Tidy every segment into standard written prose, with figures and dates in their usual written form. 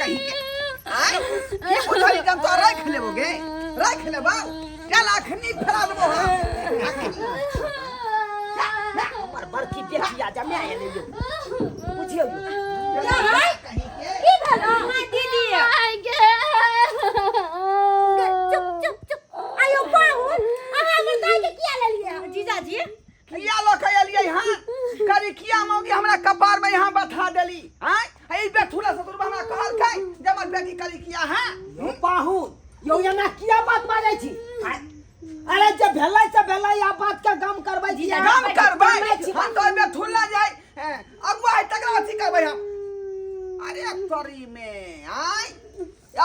कहीं के आय ये बुझाई का तो रख लेबोगे रख लेबा क्या लाखनी फरा देबो हमर बड़की बेटी आ जा मैं आया ले लो बुझियो क्या है की भेलो हां दीदी चुप आयो पाहुन अहाँ बताई के किया ले लिया जीजाजी किया लो के लिए हां करी किया मौगी हमरा कपार में यहां बथा देली हैं ए बेथुला ससुर हमरा कहल के जमल बेटी करी किया है पाहुन यो ना किया बात मारै छी अरे जब भेलै से भेलै या बात के गम करबै छी गम करबै हम तो बेथुला जाय अगुआ है तकरा अथी करबै हम अरे तोरी में आय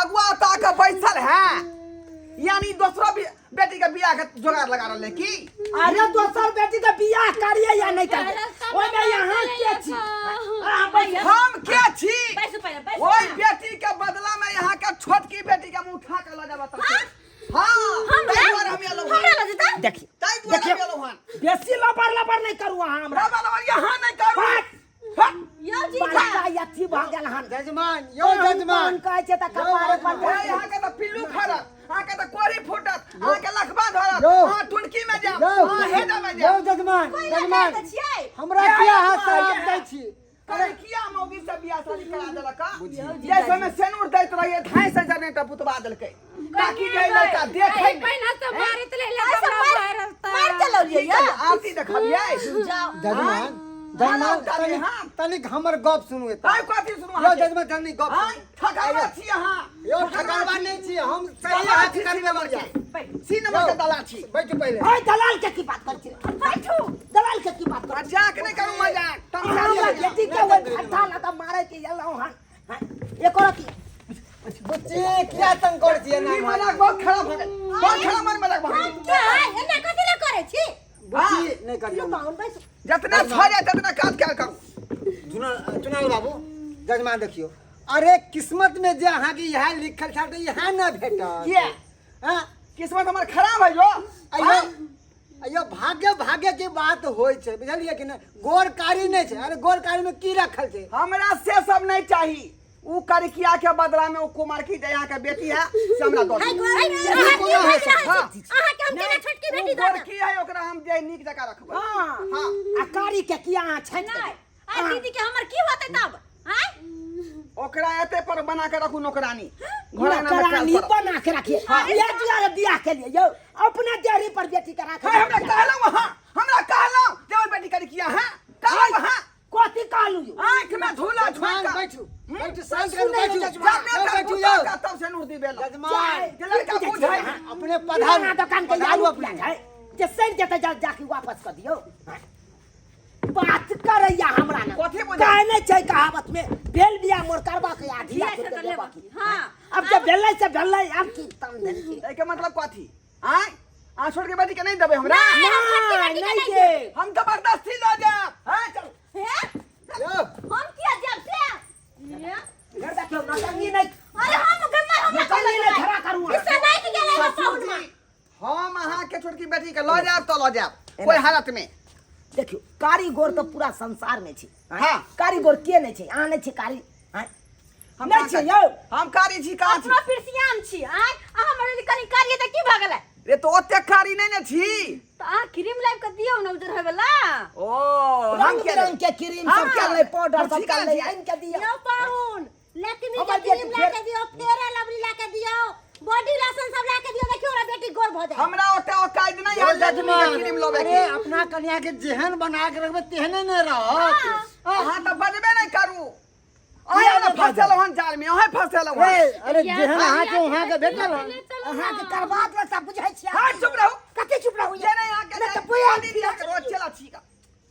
अगुआ ताके बैठल है यानी दूसरा बेटी के बियाह के जोगाड़ लगा रहले की अरे दोसर बेटी के बियाह करिए या नहीं करिए ओय में यहां के छी हम के छी बैसो पहले ओई बेटी के बदला में यहां के छोटकी बेटी के मुंह उठा के ल जाबा त हां ताई बार हम एलो हमरा ल जता देखिए ताई बार हम एलो हन बेसी लबर नहीं करू हमरा लबर यहां नहीं करू यो जीजा यथी भ गेल हन जजमान यो जजमान कहै छै त कपारे पर यहां के त पिल्लू खरत यहां के त कोरी फुटत यहां के लखबा धरत हां टुनकी में जा हां हेडा में जा यो जजमान जजमान हमरा किया हाथ शराब दै छी अरे किया मौगी से बियाह शादी करा देलक जैसे में सेनुर दैत रहिए धाई से जनेटा पुतवा देलकै ताकि जे लड़का देखे पहिना से मारत ले ले मार चलौलिए या आरती देखलिए जजमान जजमान तनिक हमर गप सुनू ताई कथि सुनु यो जजमान तनिक गप हां ठगावा छी यहां यो ठगावा नहीं छी हम सही हाथ करबे मर जाए सी नंबर के दलाल छी बैठो पहले ओए दलाल के की बात कर छी बैठो दलाल के की बात कर मजाक नहीं करू मजाक हमरा बेटी के वो खट्टा लगा मारे के यलो हन एक और की बच्चे क्या तंग कर छिए ना मजाक बहुत खराब हो गई बहुत खराब मजाक भाग क्या एना कथि ले करे छी बच्चे नहीं करियो पाहुन बैस जितना छड़े तितना काज क्या करू चुनाव बाबू जजमान देखियो अरे किस्मत में जे अहाँ के यहाँ लिखल था तो यहाँ ना भेटल ये हां किस्मत हमर खराब है जो अयो अयो भाग्य की बात होय छै बुझलिए कि नहीं गोरकारी नहीं छै अरे गोरकारी में की रखल छै हमरा से सब नहीं चाहिए उ करकिया के बदला में उ कुमार की जया के बेटी है से हमरा दो अहाँ के हम केना छोटकी बेटी दो की है ओकरा हम जे नीक जका रखबै हां हां अकारी के किया छै नहीं आ दीदी के हमर की होतै तब हैं ओकरा एते पर बना के रखू नौकरानी नौकरानी बना के रखिए ये दुआरे बियाह के लिए यो अपने देहरी पर बेटी के रख हमरा कहलौ जे बेटी कर किया है कहलौ हां कोती कालू आंख में धूला झोंका बैठो बैठो शांत कर बैठो बैठो जाओ तब से नूर दी बेला जजमान के लड़का बुझाई अपने पधार दुकान के पधारू यारू अपने है जे सर जते जाके वापस कर दियो बात करैया हमरा ना कथि बुझा कहने छै कहावत में बेल बिया मोर करबा के आधिया से ले बाकी हां अब जब बेलै से बेलै अब की तम धन की के मतलब कथि आय आ छोड़ के बेटी के नहीं देबे हमरा नहीं दे हम जबरदस्ती लो जाब हां चल हम किया जब से घर देखो नौकरी नहीं अरे हम गम्मा हम नौकरी नहीं खड़ा करूं इससे नहीं के गेले हम पाहुन में हम अहाँ के छोटकी बेटी के लो जाब तो लो जाब कोई हालत में देखियो कारीगर तो पूरा संसार में छी हां कारीगर के नहीं छै आ नहीं छै कारी हैं हम नहीं छै यौ हम कारी छी कहाँ छी अपना पिरसियाम छी आय आ हमर कनी कार्य त की भ गेलै रे तो ओते कारी नहीं न छी त आ क्रीम लाइव के दियौ न उधर होय वाला ओ रंग बिरंग के क्रीम सब के ले पाउडर सब के ले आइन के दियो यो पाहुन लेकिन हमर के क्रीम बेटी ला के दियौ तेरा लवली ला के दियौ बॉडी लोशन सब ला के दियौ देखियो रे बेटी गोर भ जाय हमरा ओते औकात नहीं है जजमान क्रीम लोबे अरे के अपना कन्या के जेहन बना के रखबे तेहने न रहत अहाँ तो बजबे नहीं करू अहाँ न फंसल हन जाल में अहाँ फंसल हन अरे जेहन अहाँ के वहां के भेटल अहाँ के करबात में सब बुझाई छी हां चुप रहो कते चुप रहू जे नहीं आके नहीं तो पोया दीदी के रोज चला छी का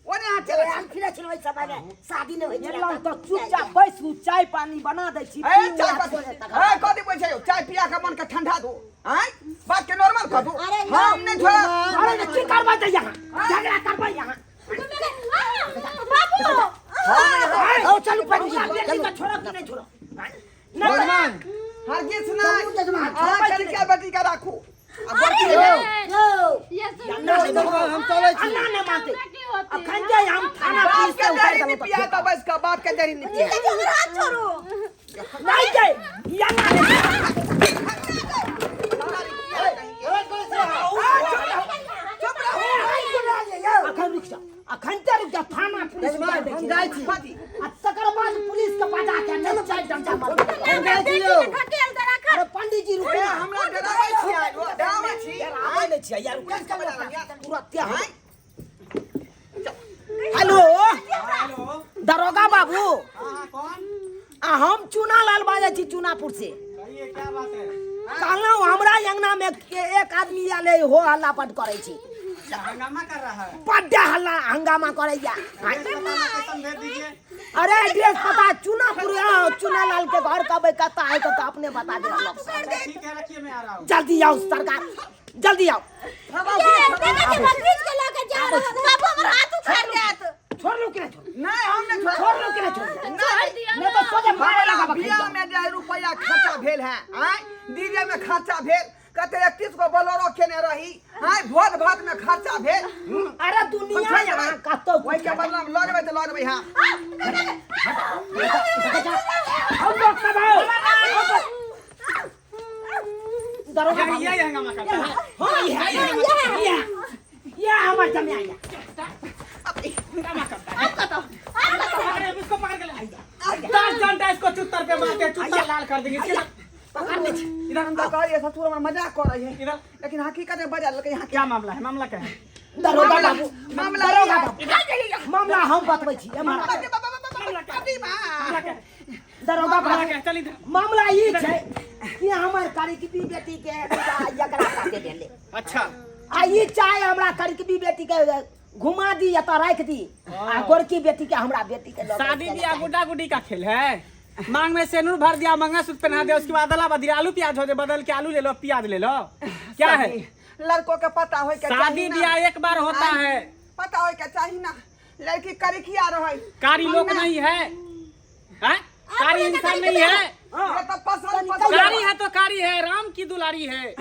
ओने हां चला हम फिरे छी ओइ समय में शादी नहीं होई छै तो चुपचाप बैसू चाय पानी बना दै छी ए चाय ए कथि पूछे हो चाय पिया के मन के ठंडा दो हैं बात के नॉर्मल कर दो हम नहीं छोड़ा अरे की करबा दे यहां झगड़ा करबा यहां बाबू आओ चलो चलो छोड़ो कि नहीं छोड़ो जजमान हरगिज नहीं जजमान अहाँ करके बेटी का राखू हम चले छी अन्ना ने मानते अखन जे हम थाना बाप पुलिस के के उतार जरी नहीं देबो पिया तो बस का बाप के जरी नहीं पिया हाथ छोड़ो नहीं दे हम चूना लाल बाजे छी चूनापुर से। कहिए क्या बात है? कहलहुँ हमरा अंगना में एक आदमी आले हो हल्ला पट करे छी। हंगामा कर रहा है। बड्डे हल्ला हंगामा करैया। लोकेशन भेज दीजिए। अरे एड्रेस पता चूनापुर चूना लाल के घर कब कहता है तो अपने बता दे लोग। ठीक है रखिए मैं आ रहा हूँ। जल्दी आओ सरकार, जल्दी आओ। छोड़ लो कि नहीं छोड़? नहीं हम नहीं छोड़ लो कि नहीं छोड़? नहीं मैं तो सोचे मारे लगा बियाह में जे रुपया खर्चा भेल है आय डीजे में खर्चा भेल कते 31 को बोलेरो केने रही आय भोज भात में खर्चा भेल अरे दुनिया यहाँ का तो ओइ के बदला में लऽ लेबै त लऽ लेबै हां हम लोग सब आओ। दरोगा बाबू। ये हंगामा करता है। हाँ ये हमारे जमे आया। हंगामा करता है। अरे इसको पकड़ के ले आइए। 10 घंटा इसको चुत्तर पे मार के चुत्तर लाल कर देंगे। इधर हम तो कह रही है ससुर में मजाक कर रही है इधर लेकिन हकीकत में बजा लगे यहाँ क्या मामला है? मामला क्या है? दरोगा बाबू, मामला दरोगा बाबू, मामला हम बतबै छी। हमारा दरोगा मामला बाबू, क्या है? चल इधर। मामला ई छै कि हमर करिकबी बेटी के एकरा साथे भेले। अच्छा आ ई चाहे हमरा करिकबी बेटी के घुमा दी या तो रख दी आ गोरकी बेटी के हमरा बेटी के शादी ब्याह गुड्डा गुड्डी का खेल है। मांग में सेनूर भर दिया, मंगलसूत्र पहना दिया, उसके बाद अदला बदली आलू प्याज हो जाए, बदल के आलू ले लो प्याज ले लो। क्या है? लड़कों के पता हो के शादी ब्याह एक बार होता है। पता हो के चाहिए ना लड़की करिखिया रहे कारी लोग नहीं है, हैं? कारी इंसान नहीं है। ये तो पसंद कारी है तो कारी है, राम की दुलारी है।